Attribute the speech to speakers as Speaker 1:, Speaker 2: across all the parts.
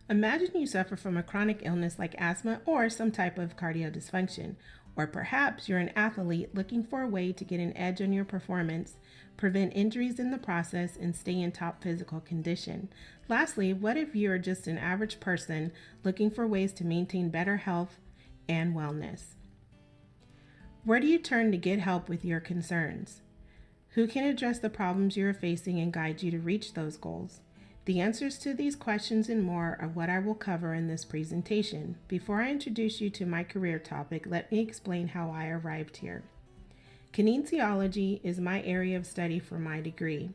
Speaker 1: Imagine you suffer from a chronic illness like asthma or some type of cardio dysfunction. Or perhaps you're an athlete looking for a way to get an edge on your performance, prevent injuries in the process, and stay in top physical condition. Lastly, what if you're just an average person looking for ways to maintain better health and wellness? Where do you turn to get help with your concerns? Who can address the problems you are facing and guide you to reach those goals? The answers to these questions and more are what I will cover in this presentation. Before I introduce you to my career topic, let me explain how I arrived here. Kinesiology is my area of study for my degree.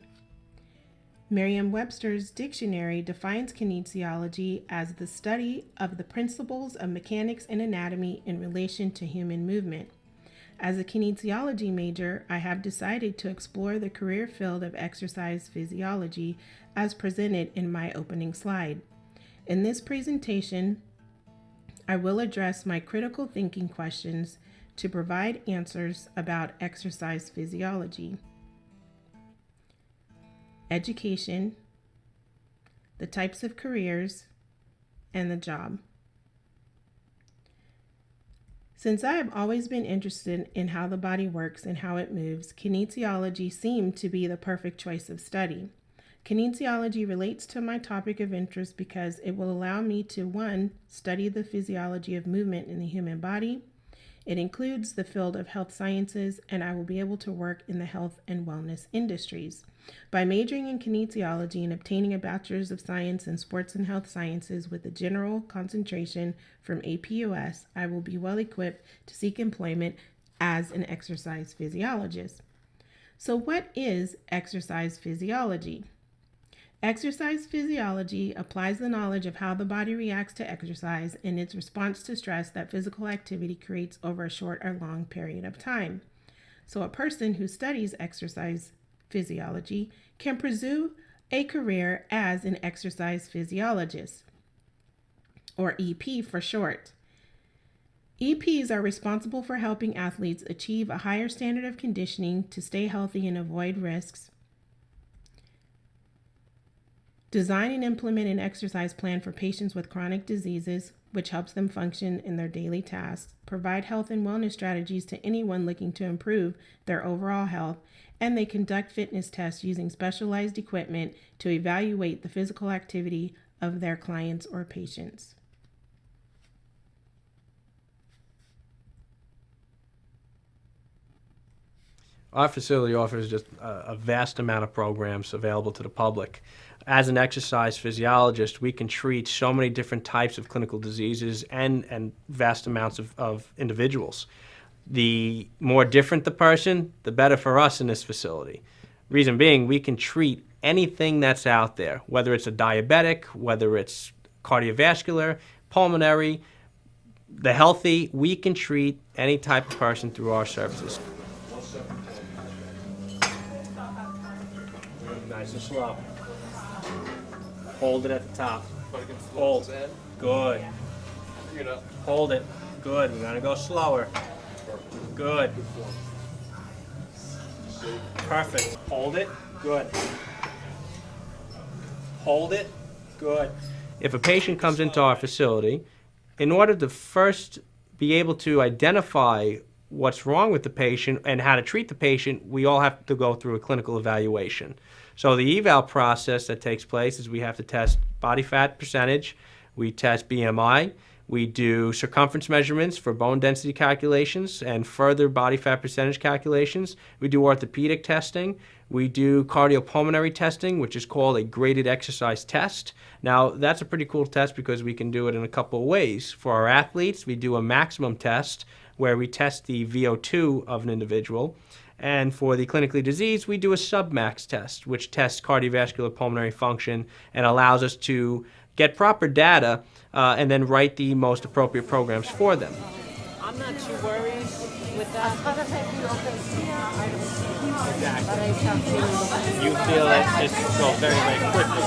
Speaker 1: Merriam-Webster's dictionary defines kinesiology as the study of the principles of mechanics and anatomy in relation to human movement. As a kinesiology major, I have decided to explore the career field of exercise physiology as presented in my opening slide. In this presentation, I will address my critical thinking questions to provide answers about exercise physiology, education, the types of careers, and the job. Since I have always been interested in how the body works and how it moves, kinesiology seemed to be the perfect choice of study. Kinesiology relates to my topic of interest because it will allow me to, 1, study the physiology of movement in the human body. It includes the field of health sciences, and I will be able to work in the health and wellness industries. By majoring in kinesiology and obtaining a bachelor's of science in sports and health sciences with a general concentration from APUS, I will be well equipped to seek employment as an exercise physiologist. So what is exercise physiology? Exercise physiology applies the knowledge of how the body reacts to exercise and its response to stress that physical activity creates over a short or long period of time. So a person who studies exercise physiology can pursue a career as an exercise physiologist, or EP for short. EPs are responsible for helping athletes achieve a higher standard of conditioning to stay healthy and avoid risks, design and implement an exercise plan for patients with chronic diseases, which helps them function in their daily tasks, provide health and wellness strategies to anyone looking to improve their overall health, and they conduct fitness tests using specialized equipment to evaluate the physical activity of their clients or patients.
Speaker 2: Our facility offers just a vast amount of programs available to the public. As an exercise physiologist, we can treat so many different types of clinical diseases and vast amounts of individuals. The more different the person, the better for us in this facility. Reason being, we can treat anything that's out there, whether it's a diabetic, whether it's cardiovascular, pulmonary, the healthy, we can treat any type of person through our services. Nice and slow. Hold it at the top. Hold. Good. Hold it. Good. We're going to go slower. Good. Perfect. Hold it. Good. Hold it. Good. If a patient comes into our facility, in order to first be able to identify what's wrong with the patient and how to treat the patient, we all have to go through a clinical evaluation. So the eval process that takes place is we have to test body fat percentage, we test BMI, we do circumference measurements for bone density calculations and further body fat percentage calculations. We do orthopedic testing. We do cardiopulmonary testing, which is called a graded exercise test. Now, that's a pretty cool test because we can do it in a couple of ways. For our athletes, we do a maximum test where we test the VO2 of an individual. And for the clinically diseased, we do a submax test, which tests cardiovascular pulmonary function and allows us to get proper data and then write the most appropriate programs for them.
Speaker 3: I'm not too worried with that.
Speaker 2: Exactly. You feel it just go very, very quickly.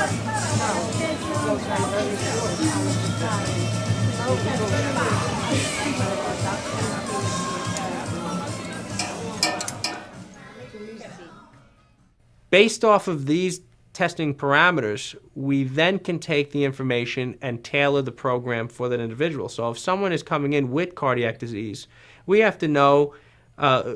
Speaker 2: Based off of these testing parameters, we then can take the information and tailor the program for that individual. So if someone is coming in with cardiac disease, we have to know,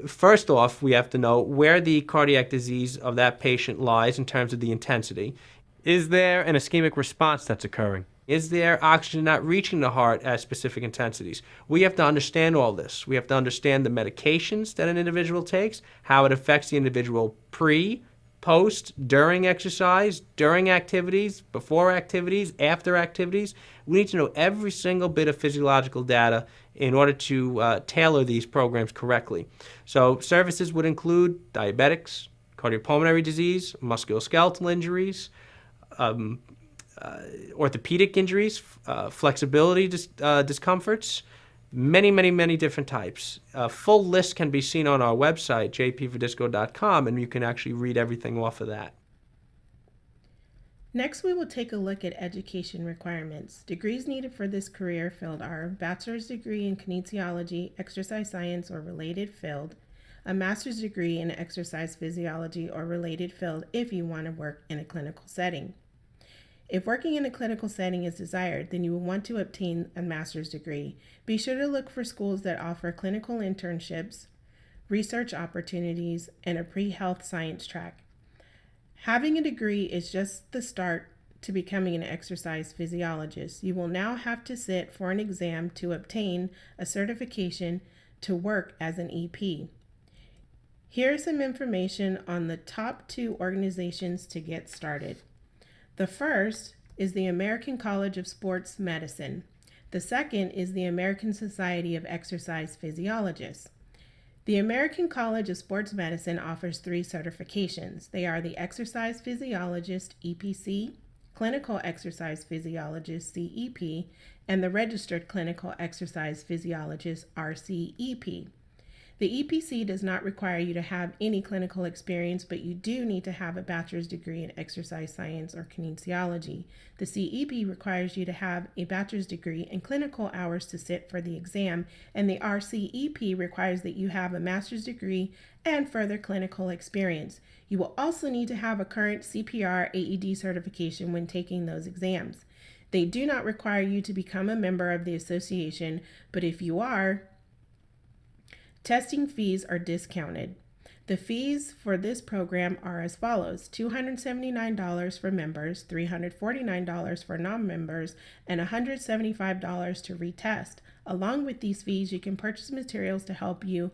Speaker 2: first off, we have to know where the cardiac disease of that patient lies in terms of the intensity. Is there an ischemic response that's occurring? Is there oxygen not reaching the heart at specific intensities? We have to understand all this. We have to understand the medications that an individual takes, how it affects the individual pre, post, during exercise, during activities, before activities, after activities. We need to know every single bit of physiological data in order to tailor these programs correctly. So services would include diabetics, cardiopulmonary disease, musculoskeletal injuries, orthopedic injuries, flexibility discomforts, many different types. A full list can be seen on our website, jpverdisco.com, and you can actually read everything off of that.
Speaker 1: Next, we will take a look at education requirements. Degrees needed for this career field are bachelor's degree in kinesiology, exercise science, or related field, a master's degree in exercise physiology or related field if you want to work in a clinical setting. If working in a clinical setting is desired, then you will want to obtain a master's degree. Be sure to look for schools that offer clinical internships, research opportunities, and a pre-health science track. Having a degree is just the start to becoming an exercise physiologist. You will now have to sit for an exam to obtain a certification to work as an EP. Here is some information on the top 2 organizations to get started. The first is the American College of Sports Medicine. The second is the American Society of Exercise Physiologists. The American College of Sports Medicine offers 3 certifications. They are the Exercise Physiologist, EPC, Clinical Exercise Physiologist, CEP, and the Registered Clinical Exercise Physiologist, RCEP. The EPC does not require you to have any clinical experience, but you do need to have a bachelor's degree in exercise science or kinesiology. The CEP requires you to have a bachelor's degree in clinical hours to sit for the exam, and the RCEP requires that you have a master's degree and further clinical experience. You will also need to have a current CPR AED certification when taking those exams. They do not require you to become a member of the association, but if you are, testing fees are discounted. The fees for this program are as follows: $279 for members, $349 for non-members, and $175 to retest. Along with these fees, you can purchase materials to help you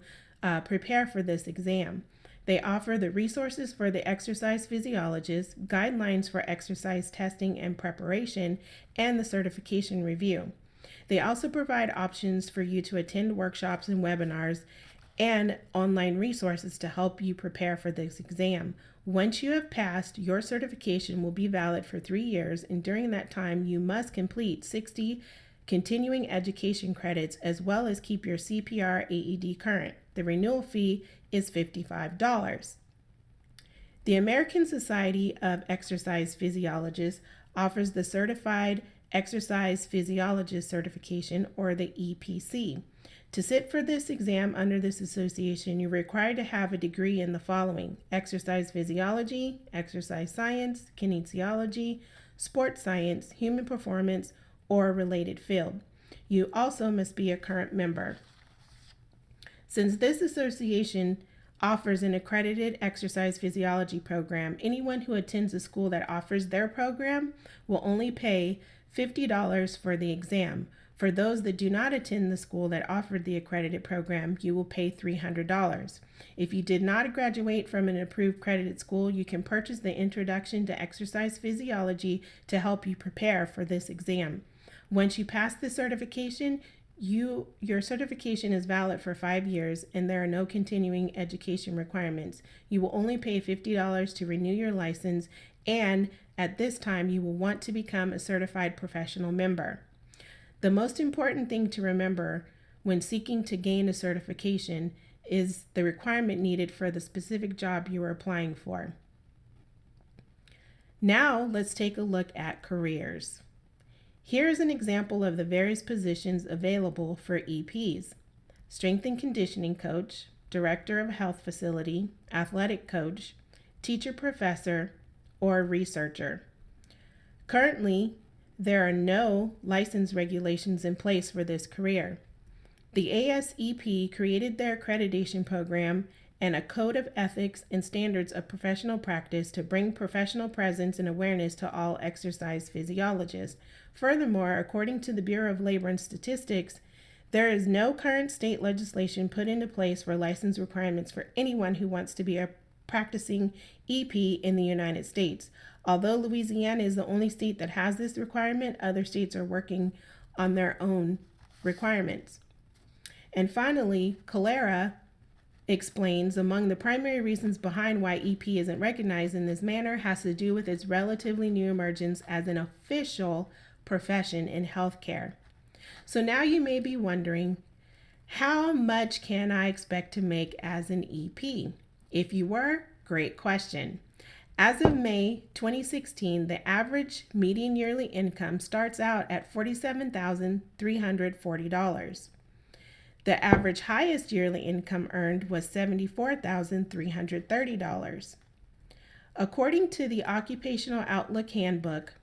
Speaker 1: prepare for this exam. They offer the resources for the exercise physiologist, guidelines for exercise testing and preparation, and the certification review. They also provide options for you to attend workshops and webinars and online resources to help you prepare for this exam. Once you have passed, your certification will be valid for 3 years, and during that time, you must complete 60 continuing education credits as well as keep your CPR AED current. The renewal fee is $55. The American Society of Exercise Physiologists offers the Certified Exercise Physiologist Certification, or the EPC. To sit for this exam under this association, you're required to have a degree in the following: exercise physiology, exercise science, kinesiology, sports science, human performance, or a related field. You also must be a current member. Since this association offers an accredited exercise physiology program, anyone who attends a school that offers their program will only pay $50 for the exam. For those that do not attend the school that offered the accredited program, you will pay $300. If you did not graduate from an approved accredited school, you can purchase the Introduction to Exercise Physiology to help you prepare for this exam. Once you pass the certification, your certification is valid for 5 years, and there are no continuing education requirements. You will only pay $50 to renew your license, and at this time, you will want to become a certified professional member. The most important thing to remember when seeking to gain a certification is the requirement needed for the specific job you are applying for. Now, let's take a look at careers. Here is an example of the various positions available for EPs: strength and conditioning coach, director of a health facility, athletic coach, teacher professor, or researcher. Currently, there are no license regulations in place for this career. The ASEP created their accreditation program and a code of ethics and standards of professional practice to bring professional presence and awareness to all exercise physiologists. Furthermore, according to the Bureau of Labor and Statistics, there is no current state legislation put into place for license requirements for anyone who wants to be a practicing EP in the United States. Although Louisiana is the only state that has this requirement, other states are working on their own requirements. And finally, COLL100 explains among the primary reasons behind why EP isn't recognized in this manner has to do with its relatively new emergence as an official profession in healthcare. So now you may be wondering, how much can I expect to make as an EP? If you were, great question. As of May 2016, the average median yearly income starts out at $47,340. The average highest yearly income earned was $74,330. According to the Occupational Outlook Handbook,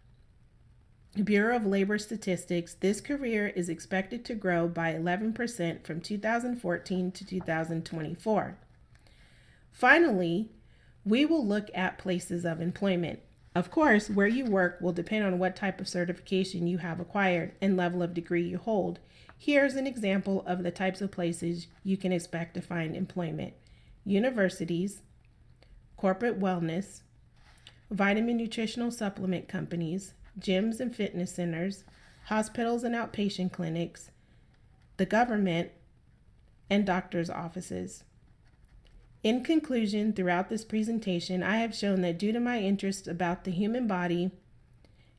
Speaker 1: Bureau of Labor Statistics, this career is expected to grow by 11% from 2014 to 2024. Finally, we will look at places of employment. Of course, where you work will depend on what type of certification you have acquired and level of degree you hold. Here's an example of the types of places you can expect to find employment: universities, corporate wellness, vitamin nutritional supplement companies, gyms and fitness centers, hospitals and outpatient clinics, the government, and doctors' offices. In conclusion, throughout this presentation, I have shown that due to my interest about the human body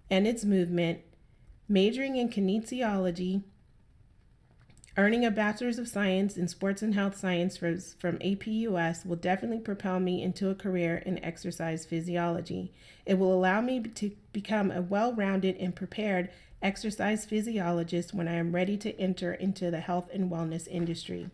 Speaker 1: and its movement, majoring in kinesiology, earning a Bachelor's of Science in Sports and Health Science from APUS will definitely propel me into a career in exercise physiology. It will allow me to become a well-rounded and prepared exercise physiologist when I am ready to enter into the health and wellness industry.